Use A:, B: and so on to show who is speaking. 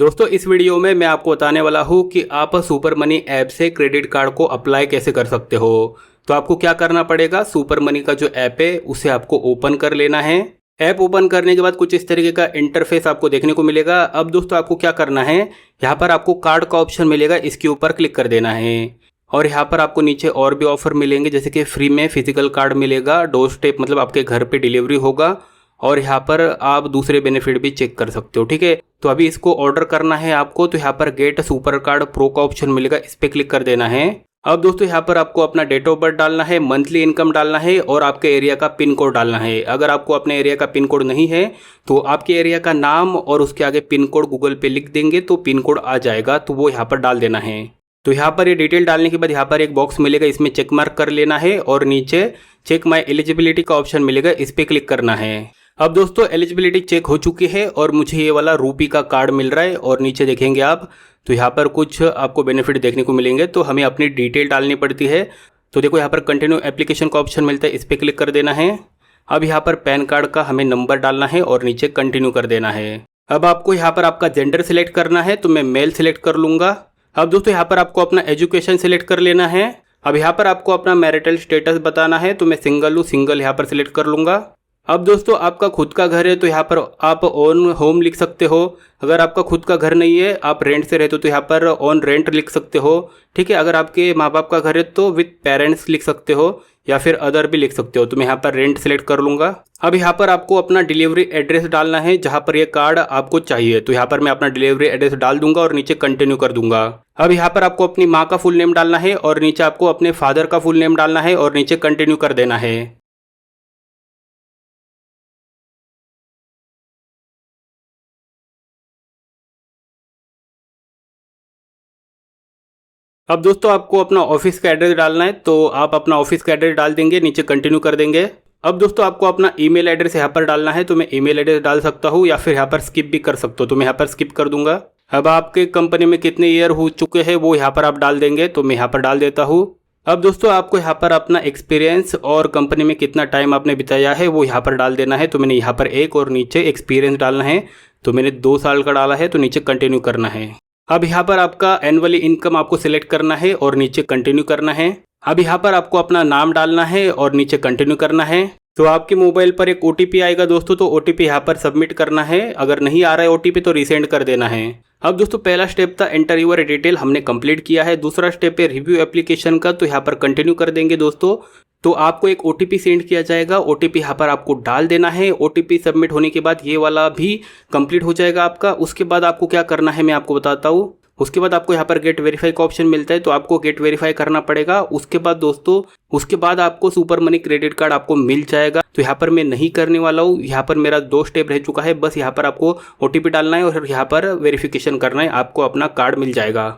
A: दोस्तों इस वीडियो में मैं आपको बताने वाला हूँ कि आप सुपर मनी ऐप से क्रेडिट कार्ड को अप्लाई कैसे कर सकते हो। तो आपको क्या करना पड़ेगा, सुपर मनी का जो ऐप है उसे आपको ओपन कर लेना है। ऐप ओपन करने के बाद कुछ इस तरीके का इंटरफेस आपको देखने को मिलेगा। अब दोस्तों आपको क्या करना है, यहाँ पर आपको कार्ड का ऑप्शन मिलेगा, इसके ऊपर क्लिक कर देना है। और यहाँ पर आपको नीचे और भी ऑफर मिलेंगे, जैसे कि फ्री में फिजिकल कार्ड मिलेगा, डोर स्टेप मतलब आपके घर पे डिलीवरी होगा, और यहाँ पर आप दूसरे बेनिफिट भी चेक कर सकते हो। ठीक है, तो अभी इसको ऑर्डर करना है आपको, तो यहाँ पर गेट सुपर कार्ड प्रो का ऑप्शन मिलेगा, इस पर क्लिक कर देना है। अब दोस्तों यहाँ पर आपको अपना डेट ऑफ बर्थ डालना है, मंथली इनकम डालना है और आपके एरिया का पिन कोड डालना है। अगर आपको अपने एरिया का पिन कोड नहीं है तो आपके एरिया का नाम और उसके आगे पिन कोड गूगल पे लिख देंगे तो पिन कोड आ जाएगा, तो वो यहाँ पर डाल देना है। तो यहाँ पर ये डिटेल डालने के बाद यहाँ पर एक बॉक्स मिलेगा, इसमें चेक मार्क कर लेना है और नीचे चेक माई एलिजिबिलिटी का ऑप्शन मिलेगा, इस पर क्लिक करना है। अब दोस्तों एलिजिबिलिटी चेक हो चुकी है और मुझे ये वाला रूपी का कार्ड मिल रहा है। और नीचे देखेंगे आप तो यहाँ पर कुछ आपको बेनिफिट देखने को मिलेंगे, तो हमें अपनी डिटेल डालनी पड़ती है। तो देखो यहाँ पर कंटिन्यू एप्लीकेशन का ऑप्शन मिलता है, इस पर क्लिक कर देना है। अब यहाँ पर पैन कार्ड का हमें नंबर डालना है और नीचे कंटिन्यू कर देना है। अब आपको यहाँ पर आपका जेंडर सिलेक्ट करना है, तो मैं मेल सिलेक्ट कर लूँगा। अब दोस्तों यहाँ पर आपको अपना एजुकेशन सिलेक्ट कर लेना है। अब यहाँ पर आपको अपना मैरिटल स्टेटस बताना है, तो मैं सिंगल हूँ, सिंगल यहाँ पर सिलेक्ट कर लूँगा। अब दोस्तों आपका खुद का घर है तो यहाँ पर आप ओन होम लिख सकते हो। अगर आपका खुद का घर नहीं है, आप रेंट से रहते हो, तो यहाँ पर ऑन रेंट लिख सकते हो। ठीक है, अगर आपके माँ बाप का घर है तो विथ पेरेंट्स लिख सकते हो या फिर अदर भी लिख सकते हो, तो मैं यहाँ पर रेंट सेलेक्ट कर लूँगा। अब यहाँ पर आपको अपना डिलीवरी एड्रेस डालना है जहाँ पर ये कार्ड आपको चाहिए, तो यहाँ पर मैं अपना डिलीवरी एड्रेस डाल दूंगा और नीचे कंटिन्यू कर दूंगा। अब यहाँ पर आपको अपनी माँ का फुल नेम डालना है और नीचे आपको अपने फादर का फुल नेम डालना है और नीचे कंटिन्यू कर देना है। अब दोस्तों आपको अपना ऑफिस का एड्रेस डालना है, तो आप अपना ऑफिस का एड्रेस डाल देंगे, नीचे कंटिन्यू कर देंगे। अब दोस्तों आपको अपना ईमेल एड्रेस यहाँ पर डालना है, तो मैं ईमेल एड्रेस डाल सकता हूँ या फिर यहाँ पर स्किप भी कर सकता हूँ, तो मैं यहाँ पर स्किप कर दूंगा। अब आपके कंपनी में कितने ईयर हो चुके हैं वो यहाँ पर आप डाल देंगे, तो मैं यहाँ पर डाल देता हूँ। अब दोस्तों आपको यहाँ पर अपना एक्सपीरियंस और कंपनी में कितना टाइम आपने बिताया है वो यहाँ पर डाल देना है, तो मैंने यहाँ पर 1 और नीचे एक्सपीरियंस डालना है, तो मैंने 2 साल का डाला है, तो नीचे कंटिन्यू करना है। अब यहाँ पर आपका एनुअली इनकम आपको सिलेक्ट करना है और नीचे कंटिन्यू करना है। अब यहाँ पर आपको अपना नाम डालना है और नीचे कंटिन्यू करना है। तो आपके मोबाइल पर एक ओटीपी आएगा दोस्तों, तो ओटीपी यहाँ पर सबमिट करना है। अगर नहीं आ रहा है ओटीपी तो रीसेंड कर देना है। अब दोस्तों पहला स्टेप था एंटर यूर डिटेल, हमने कंप्लीट किया है। दूसरा स्टेप है रिव्यू एप्लीकेशन का, तो यहाँ पर कंटिन्यू कर देंगे दोस्तों। तो आपको एक ओटीपी सेंड किया जाएगा, ओटीपी यहाँ पर आपको डाल देना है। ओटीपी सबमिट होने के बाद ये वाला भी कंप्लीट हो जाएगा आपका। उसके बाद आपको क्या करना है मैं आपको बताता हूँ। उसके बाद आपको यहाँ पर गेट वेरीफाई का ऑप्शन मिलता है, तो आपको गेट वेरीफाई करना पड़ेगा। उसके बाद दोस्तों उसके बाद आपको सुपर मनी क्रेडिट कार्ड आपको मिल जाएगा। तो यहाँ पर मैं नहीं करने वाला हूँ, यहाँ पर मेरा 2 स्टेप रह चुका है। बस यहाँ पर आपको ओटीपी डालना है और यहाँ पर वेरिफिकेशन करना है, आपको अपना कार्ड मिल जाएगा।